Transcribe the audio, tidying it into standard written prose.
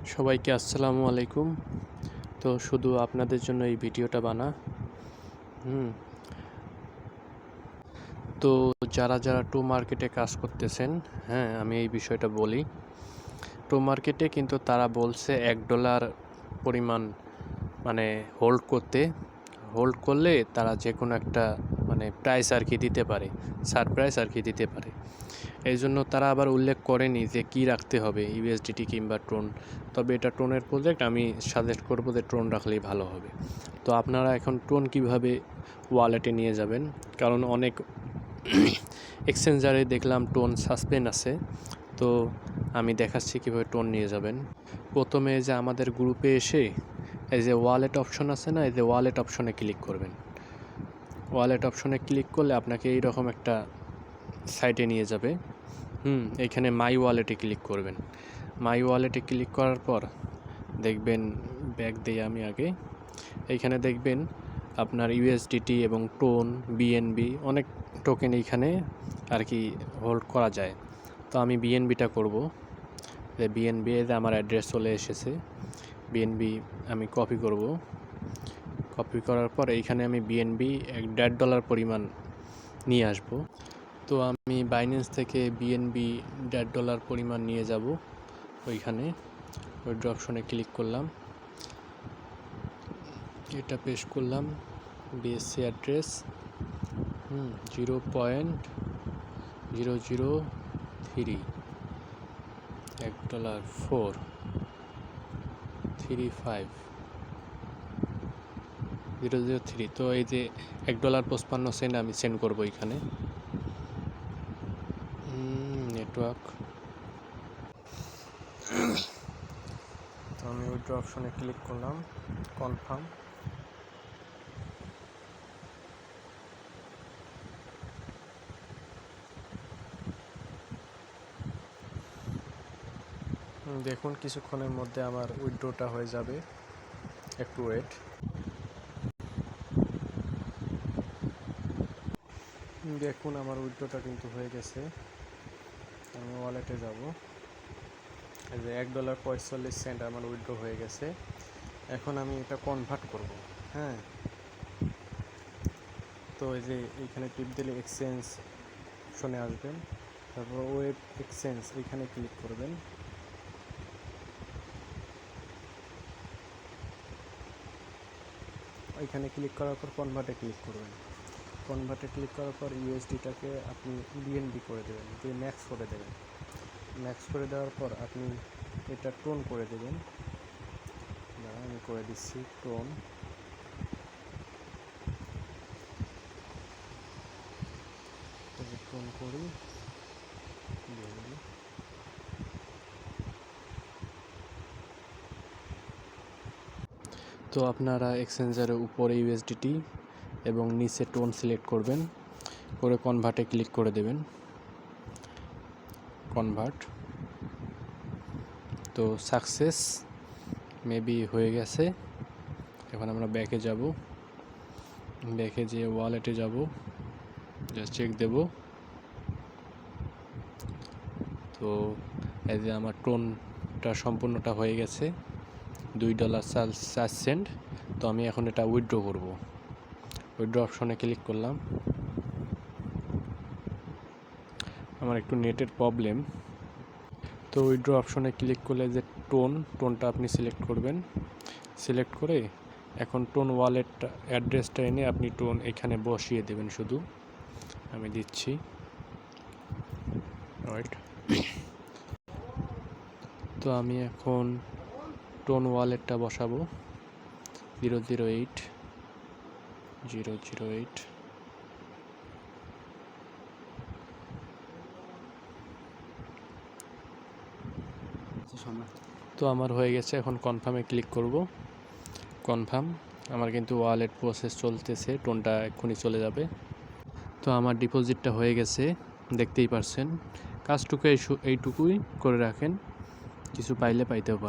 সবাইকে আসসালামু আলাইকুম। তো শুধু আপনাদের জন্য এই ভিডিওটা বানা হুম তো যারা যারা টো মার্কেটে কাজ করতেছেন, হ্যাঁ, আমি এই বিষয়টা বলি। টো মার্কেটে কিন্তু তারা বলছে $1 পরিমাণ মানে হোল্ড করলে তারা যে কোনো একটা প্রাইস আর কি দিতে পারে, সারপ্রাইজ আর কি দিতে পারে। এই জন্য তারা আবার উল্লেখ করেনি যে কি রাখতে হবে, ইউএসডিটি কিংবা ট্রোন। তবে এটা ট্রোনের প্রজেক্ট, আমি সাজেস্ট করব যে ট্রোন রাখলেই ভালো হবে। তো আপনারা এখন ট্রোন কিভাবে ওয়ালেটে নিয়ে যাবেন, কারণ অনেক এক্সচেঞ্জারে দেখলাম টোন সাসপেন্ড আছে। তো আমি দেখাচ্ছি কীভাবে টোন নিয়ে যাবেন। প্রথমে যে আমাদের গ্রুপে এসে এই যে ওয়ালেট অপশন আছে না, এই যে ওয়ালেট অপশনে ক্লিক করবেন। ওয়ালেট অপশনে ক্লিক করলে আপনাকে এইরকম একটা সাইটে নিয়ে যাবে। এইখানে মাই ওয়ালেটে ক্লিক করবেন। মাই ওয়ালেটে ক্লিক করার পর দেখবেন, ব্যাক দিয়ে আমি আগে, এইখানে দেখবেন আপনার ইউএসডিটি এবং টোন, বিএনবি অনেক টোকেন এইখানে আর কি হোল্ড করা যায়। তো আমি বিএনবিটা করব। যে বিএনবি যে আমার অ্যাড্রেস চলে এসেছে, বিএনবি আমি কপি করব। কপি করার পর এইখানে আমি বিএনবি $1.5 পরিমাণ নিয়ে আসব। তো আমি বাইন্যান্স থেকে বিএনবি $1.5 পরিমাণ নিয়ে যাব। ওইখানে উইথড্র অপশনে ক্লিক করলাম, এটা পেস্ট করলাম, বিএসসি অ্যাড্রেস 0.003 $435,003। তো এই যে $1.55 আমি সেন্ড করবো এখানে। নেটওয়ার্ক, তো আমি উইথড্র অপশনে ক্লিক করলাম, কনফার্ম। দেখুন কিছুক্ষণের মধ্যে আমার উইথড্রটা হয়ে যাবে, একটু ওয়েট। দেখুন আমার উইথড্রটা কিন্তু হয়ে গেছে। আমি ওয়ালেটে যাব, এই যে $1.45 আমার উইথড্র হয়ে গেছে। এখন আমি এটা কনভার্ট করব। হ্যাঁ, তো এই যে এইখানে টিপ দিলে এক্সচেঞ্জ অপশনে আসবেন, তারপর ওয়েব এক্সচেঞ্জ এইখানে ক্লিক করবেন। ওইখানে ক্লিক করার পর কনভার্টে ক্লিক করবেন। কনভার্টে ক্লিক করার পর ইউএসডিটাকে আপনি বিএনবি করে দেবেন, দিয়ে ম্যাক্স করে দেবেন। ম্যাক্স করে দেওয়ার পর আপনি এটা টোন করে দেবেন। আমি করে দিচ্ছি টোন। টোন করি, তো আপনারা এক্সচেঞ্জারের উপরে ইউএসডিটি এবং নিচে টোন সিলেক্ট করবেন, করে কনভার্টে ক্লিক করে দেবেন। কনভার্ট, তো সাকসেস মেবি হয়ে গেছে। এখন আমরা ব্যাকে যাব, ব্যাকে যেয়ে ওয়ালেটে যাব, জাস্ট চেক দেব। তো এই যে আমার টোনটা সম্পূর্ণটা হয়ে গেছে, $2.04। তো আমি এখন এটা উইথড্র করব। উইথড্র অপশনে ক্লিক করলাম। আমার একটু নেটের প্রবলেম। তো উইথড্র অপশনে ক্লিক করলে যে টোনটা আপনি সিলেক্ট করবেন। সিলেক্ট করে এখন টোন ওয়ালেট অ্যাড্রেসটা এনে আপনি টোন এখানে বসিয়ে দেবেন। শুধু আমি দিচ্ছি, রাইট। তো আমি এখন টোন ওয়ালেটটা বসাবো, 008 তো আমার হয়ে গেছে। এখন কনফার্মে ক্লিক করব। কনফার্ম, আমার কিন্তু ওয়ালেট প্রসেস চলতেছে, টোনটা এক্ষুনি চলে যাবে। তো আমার ডিপোজিটটা হয়ে গেছে, দেখতেই পারছেন। কাজটুকু এইটুকুই করে রাখেন, কিছু পাইলে পাইতেও পারেন।